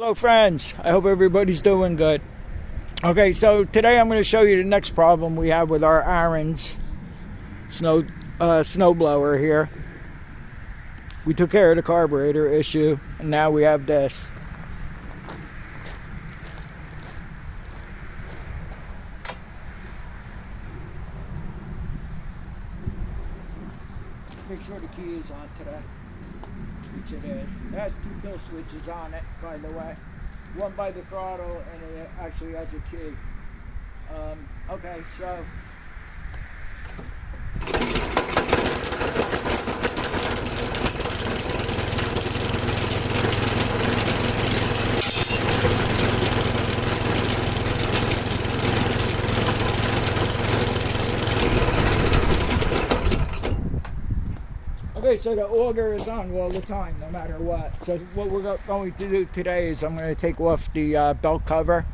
Hello friends, I hope everybody's doing good. Okay, so today I'm going to show you the next problem we have with our Ariens Snow Blower here. We took care of the carburetor issue and now we have this. Make sure the key is on today, which it is. It has two kill switches on it, by the way. One by the throttle, and it actually has a key. Okay, so so the auger is on all the time, no matter what. So what we're going to do today is I'm going to take off the belt cover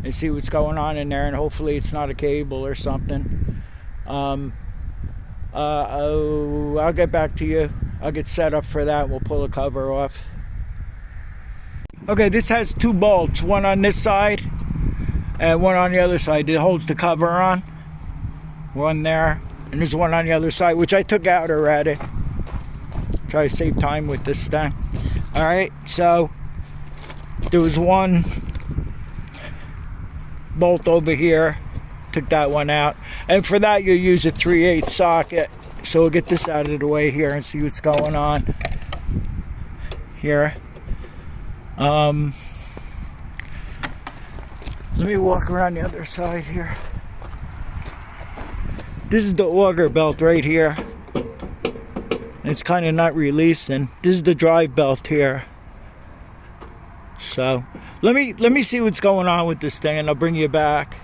and see what's going on in there, and hopefully it's not a cable or something. I'll get back to you. I'll get set up for that. We'll pull the cover off. Okay, this has two bolts, one on this side and one on the other side. It holds the cover on. One there, and there's one on the other side, which I took out already. Try to save time with this thing. Alright, so there was one bolt over here. Took that one out. And for that you use a 3/8 socket. So we'll get this out of the way here and see what's going on here. Let me walk around the other side here. This is the auger belt right here. It's kind of not releasing. This is the drive belt here. So let me see what's going on with this thing, and I'll bring you back.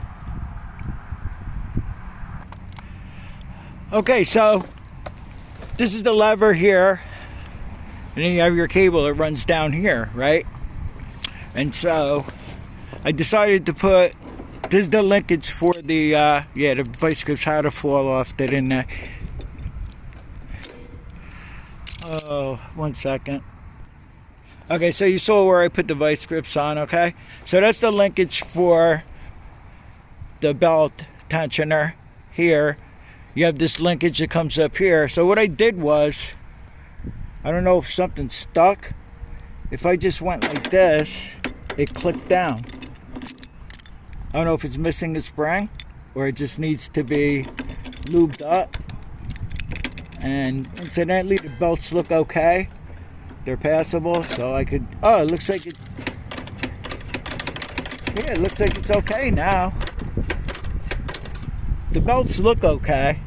Okay, so this is the lever here, and then you have your cable that runs down here, right? And so I decided to put this is the linkage for the the vice grips had to fall off. They didn't. Oh, 1 second. Okay, so you saw where I put the vice grips on, okay? So that's the linkage for the belt tensioner here. You have this linkage that comes up here. So what I did was, I don't know if something stuck. If I just went like this, it clicked down. I don't know if it's missing the spring or it just needs to be lubed up. And incidentally, the belts look okay. They're passable, so I could. Oh, it looks like it. Yeah, it looks like it's okay now. The belts look okay.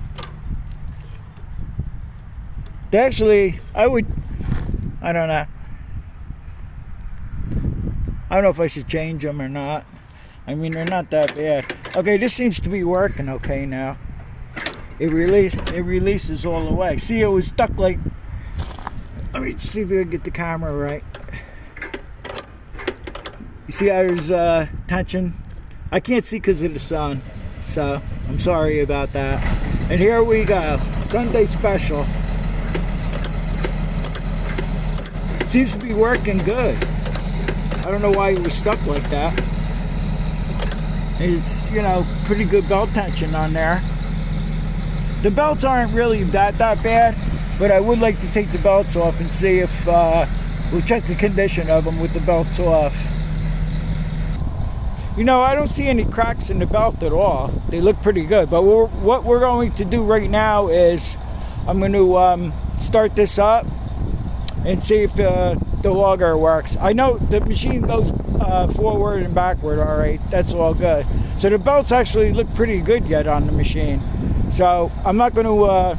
They actually, I don't know. I don't know if I should change them or not. I mean, they're not that bad. Okay, this seems to be working okay now. It releases all the way. See, it was stuck like. Let me see if I can get the camera right. You see how there's tension? I can't see because of the sun, so I'm sorry about that. And here we go, Sunday special. Seems to be working good. I don't know why it was stuck like that. It's, pretty good belt tension on there. The belts aren't really that bad, but I would like to take the belts off and see if we'll check the condition of them with the belts off. I don't see any cracks in the belt at all. They look pretty good. But what we're going to do right now is I'm going to start this up and see if the auger works. I know the machine goes forward and backward. All right, that's all good. So the belts actually look pretty good yet on the machine. So I'm not going to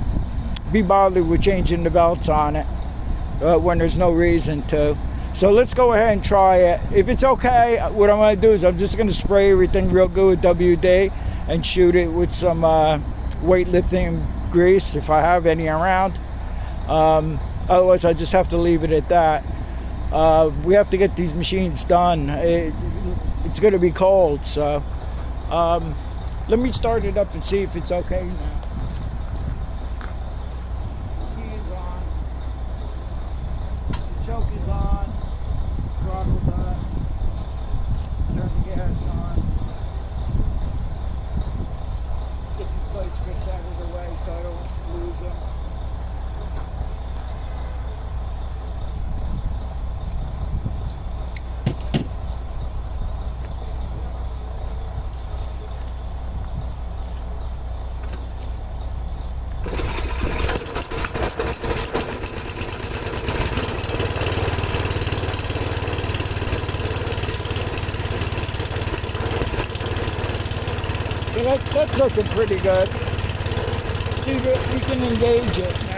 be bothered with changing the belts on it when there's no reason to. So let's go ahead and try it. If it's okay, what I'm going to do is I'm just going to spray everything real good with WD and shoot it with some weightlifting grease if I have any around. Otherwise I just have to leave it at that. We have to get these machines done. It's going to be cold, so let me start it up and see if it's okay now. Key is on. The choke is on. Throttle's on. So that's looking pretty good. See, we can engage it now.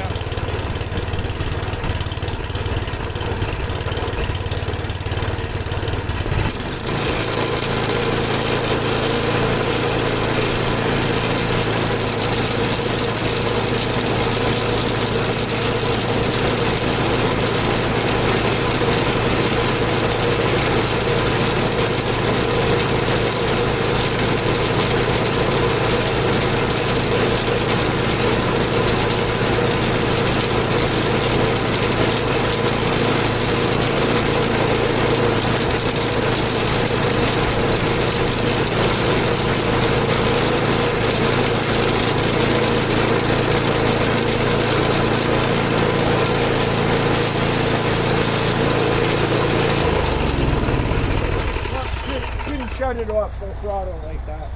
Shut it off full throttle like that.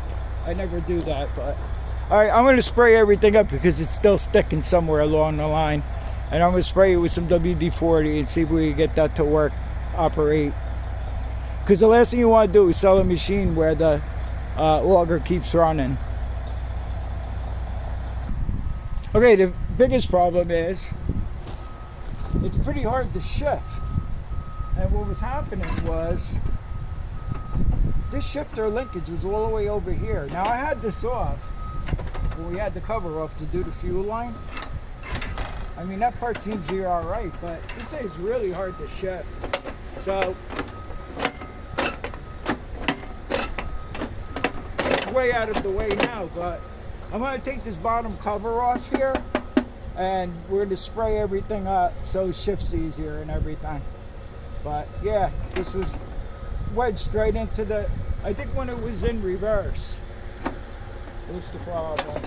I never do that, but all right, I'm going to spray everything up because it's still sticking somewhere along the line, and I'm going to spray it with some WD-40 and see if we can get that to work, operate. Because the last thing you want to do is sell a machine where the auger keeps running. Okay, the biggest problem is it's pretty hard to shift, and what was happening was this shifter linkage was all the way over here. Now I had this off when we had the cover off to do the fuel line. I mean, that part seems to be all right, but this is really hard to shift. So it's way out of the way now, but I'm going to take this bottom cover off here and we're going to spray everything up so it shifts easier and everything. But yeah, this was wedged straight into the, I think when it was in reverse was the problem.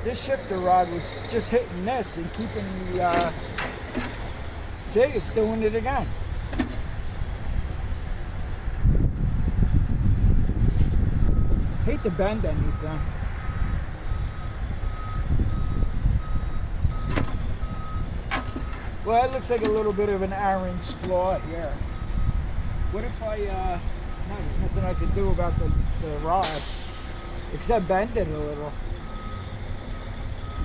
This shifter rod was just hitting this and keeping the, see, it's doing it again. Hate to bend anything. Well, that looks like a little bit of an Ariens flaw here. What if I, no, there's nothing I can do about the rod, except bend it a little.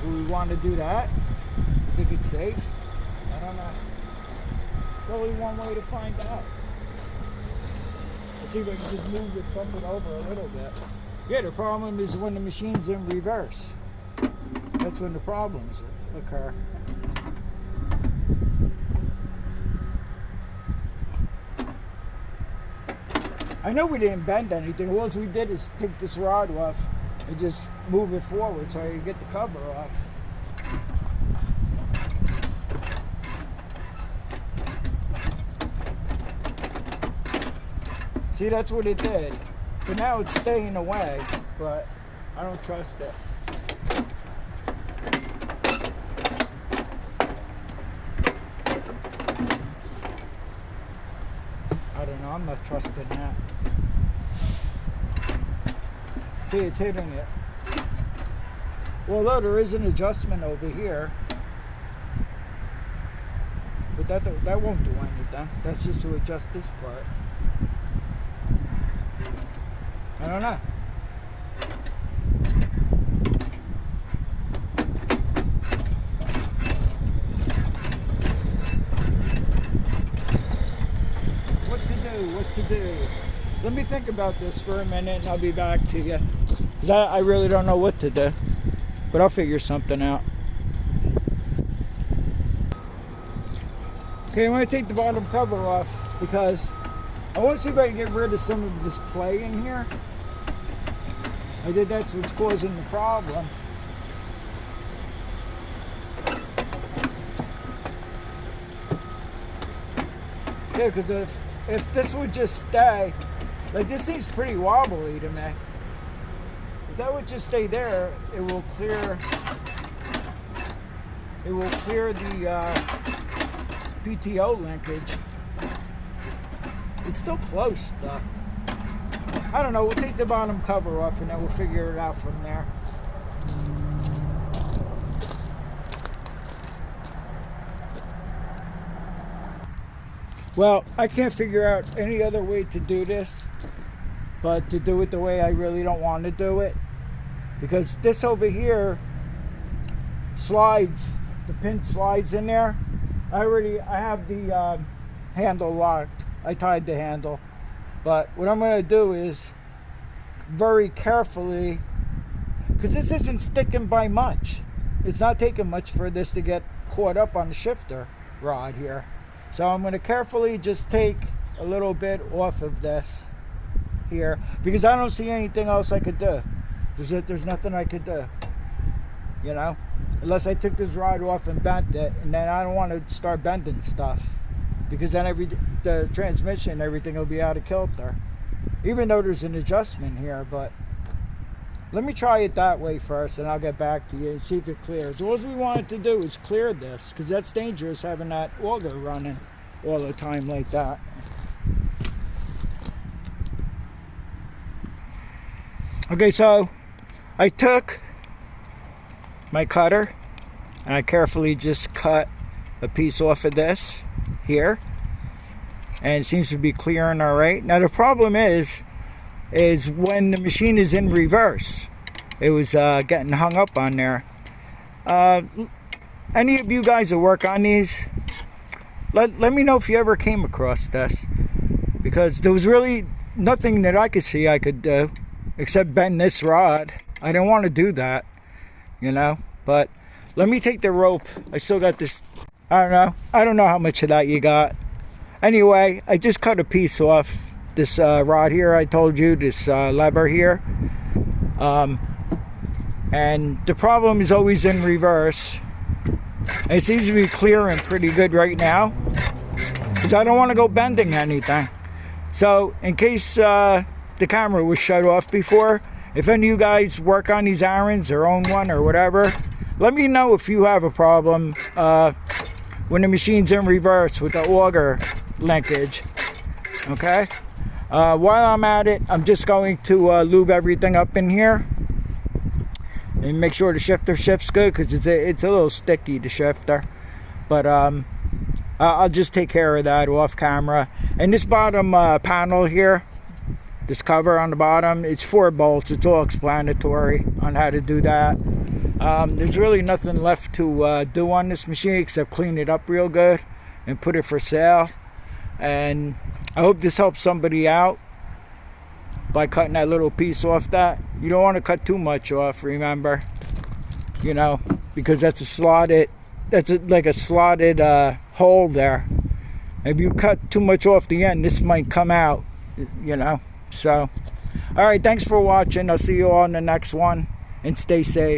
Do we want to do that? You think it's safe? I don't know. It's only one way to find out. Let's see if I can just move it, bump it over a little bit. Yeah, the problem is when the machine's in reverse. That's when the problems occur. I know we didn't bend anything. All we did is take this rod off and just move it forward so I can get the cover off. See, that's what it did. But now it's staying away, but I don't trust it. I don't know, I'm not trusting that. See, it's hitting it. Although there is an adjustment over here, but that won't do anything. That's just to adjust this part. I don't know. What to do? Let me think about this for a minute and I'll be back to you. 'Cause I really don't know what to do, but I'll figure something out. Okay, I'm going to take the bottom cover off because I want to see if I can get rid of some of this play in here. I think that's what's causing the problem. Yeah, because if this would just stay, like this seems pretty wobbly to me. If that would just stay there, it will clear the PTO linkage. It's still close though. I don't know, we'll take the bottom cover off and then we'll figure it out from there. Well, I can't figure out any other way to do this but to do it the way I really don't want to do it, because this over here slides, the pin slides in there. I have the handle locked. I tied the handle, but what I'm going to do is very carefully, because this isn't sticking by much. It's not taking much for this to get caught up on the shifter rod here. So I'm going to carefully just take a little bit off of this here, because I don't see anything else I could do. There's nothing I could do, you know, unless I took this rod off and bent it, and then I don't want to start bending stuff, because then the transmission and everything will be out of kilter, even though there's an adjustment here. But let me try it that way first, and I'll get back to you and see if it clears. All we wanted to do is clear this, because that's dangerous having that auger running all the time like that. Okay, so I took my cutter and I carefully just cut a piece off of this here, and it seems to be clearing all right. Now the problem is when the machine is in reverse, it was getting hung up on there. Any of you guys that work on these, let me know if you ever came across this, because there was really nothing that I could see I could do except bend this rod. I didn't want to do that, you know, but let me take the rope. I still got this. I don't know how much of that you got. Anyway, I just cut a piece off this rod here. I told you, this lever here, and the problem is always in reverse. It seems to be clearing pretty good right now, because I don't want to go bending anything. So in case the camera was shut off before, if any of you guys work on these Ariens or own one or whatever, let me know if you have a problem when the machine's in reverse with the auger linkage. Okay, while I'm at it, I'm just going to lube everything up in here and make sure the shifter shifts good, because it's a little sticky, the shifter. But I'll just take care of that off camera. And this bottom panel here, this cover on the bottom, it's 4 bolts. It's all explanatory on how to do that. There's really nothing left to do on this machine except clean it up real good and put it for sale. And I hope this helps somebody out by cutting that little piece off that. You don't want to cut too much off, remember, you know, because that's like a slotted hole there. If you cut too much off the end, this might come out, you know. So, all right, thanks for watching. I'll see you all in the next one, and stay safe.